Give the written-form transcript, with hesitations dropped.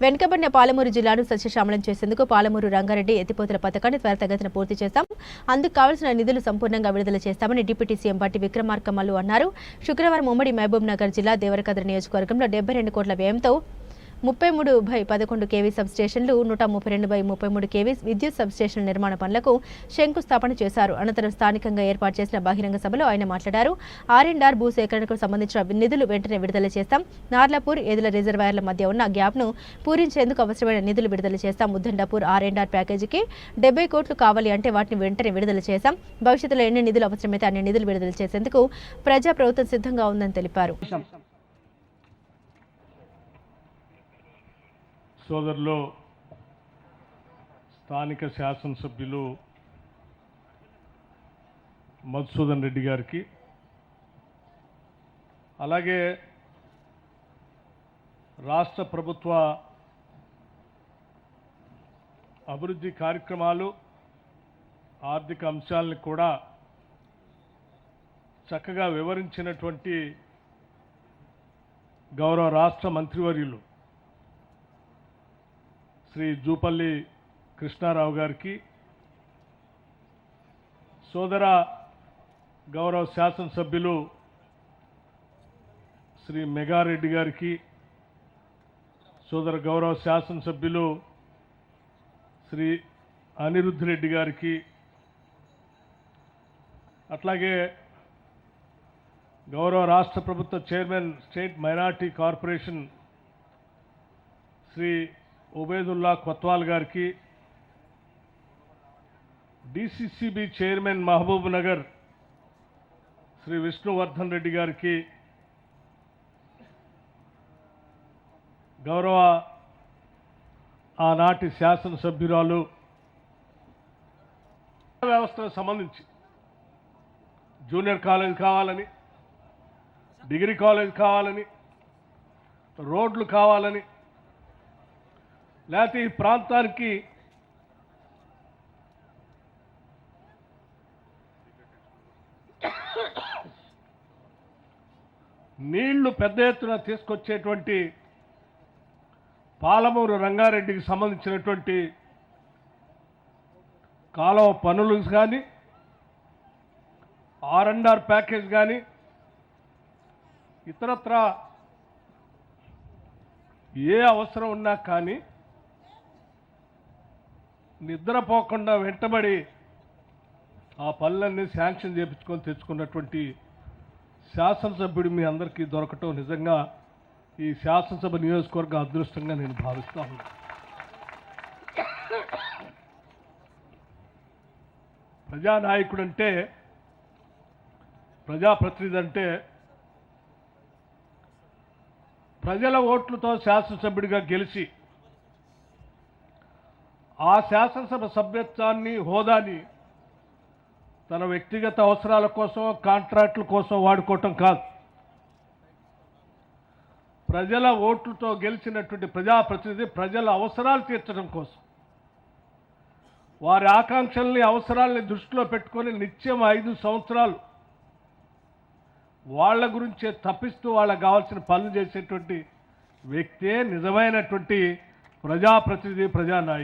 వెనుకబడిన పాలమూరు జిల్లాను సస్యశ్యామలం చేసేందుకు పాలమూరు రంగారెడ్డి ఎత్తిపోతల పథకాన్ని త్వరితగతిన పూర్తి చేస్తాం. అందుకు కావాల్సిన నిధులు సంపూర్ణంగా విడుదల చేస్తామని డిప్యూటీ సీఎం బట్టి విక్రమార్కమల్లు అన్నారు. శుక్రవారం ఉమ్మడి మహబూబ్ నగర్ జిల్లా దేవరకద్ర నియోజకవర్గంలో 72 కోట్ల వ్యయంతో 33/11 kV సబ్స్టేషన్లు 132/33 kV విద్యుత్ సబ్స్టేషన్ల నిర్మాణ పనులకు శంకుస్థాపన చేశారు. అనంతరం స్థానికంగా ఏర్పాటు చేసిన బహిరంగ సభలో ఆయన మాట్లాడారు. R&R భూసేకరణకు సంబంధించిన నిధులు వెంటనే విడుదల చేస్తాం. నార్లాపూర్ ఏదుల రిజర్వాయర్ల మధ్య ఉన్న గ్యాప్ను పూరించేందుకు అవసరమైన నిధులు విడుదల చేస్తాం. ముద్దండాపూర్ R&R ప్యాకేజీకి 70 కోట్లు కావాలి అంటే వాటిని వెంటనే విడుదల చేశాం. భవిష్యత్తులో ఎన్ని నిధులు అవసరమైతే అన్ని నిధులు విడుదల చేసేందుకు ప్రజాప్రభుత్వం సిద్ధంగా ఉందని తెలిపారు. సోదరులు స్థానిక శాసనసభ్యులు మధుసూదన్ రెడ్డి గారికి, అలాగే రాష్ట్ర ప్రభుత్వ అభివృద్ధి కార్యక్రమాలు ఆర్థిక అంశాలను కూడా చక్కగా వివరించినటువంటి గౌరవ రాష్ట్ర మంత్రివర్యులు శ్రీ జూపల్లి కృష్ణారావు గారికి, సోదర గౌరవ శాసనసభ్యులు శ్రీ మెగారెడ్డి గారికి, సోదర గౌరవ శాసనసభ్యులు శ్రీ అనిరుద్ధ్ రెడ్డి గారికి, అట్లాగే గౌరవ రాష్ట్ర ప్రభుత్వ chairman state minority corporation Shri Ubedullah Kotwal గారికి, DCCB chairman Mahabubnagar Shri Vishnuvardhan Reddy గారికి, గౌరవ ఆనాటి శాసనసభ్యురాలు వ్యవస్థకు సంబంధించి జూనియర్ కాలేజ్ కావాలని, డిగ్రీ కాలేజ్ కావాలని, రోడ్లు కావాలని, లేకపోతే ఈ ప్రాంతానికి నీళ్లు పెద్ద ఎత్తున తీసుకొచ్చేటువంటి పాలమూరు రంగారెడ్డికి సంబంధించినటువంటి కాలువ పనులు కానీ, R&R ప్యాకేజ్ కానీ, ఇతరత్ర ఏ అవసరం ఉన్నా కానీ నిద్రపోకుండా వెంటబడి ఆ పనులన్నీ శాంక్షన్ చేయించుకొని తెచ్చుకున్నటువంటి శాసనసభ్యుడు మీ అందరికీ దొరకటం నిజంగా ఈ శాసనసభ నియోజకవర్గ అదృష్టంగా నేను భావిస్తా ఉన్నాను. ప్రజానాయకుడు అంటే, ప్రజాప్రతినిధి అంటే ప్రజల ఓట్లతో శాసనసభ్యుడిగా గెలిచి ఆ శాసనసభ సభ్యత్వాన్ని, హోదాని తన వ్యక్తిగత అవసరాల కోసం, కాంట్రాక్టుల కోసం వాడుకోవటం కాదు. ప్రజల ఓట్లతో గెలిచినటువంటి ప్రజాప్రతినిధి ప్రజల అవసరాలు తీర్చడం కోసం, వారి ఆకాంక్షల్ని, అవసరాలని దృష్టిలో పెట్టుకొని నిత్యం 5 సంవత్సరాలు వాళ్ళ గురించే తప్పిస్తూ వాళ్ళకు కావాల్సిన పనులు చేసేటువంటి వ్యక్తే నిజమైనటువంటి ప్రజాప్రతినిధి, ప్రజానాయకుడు.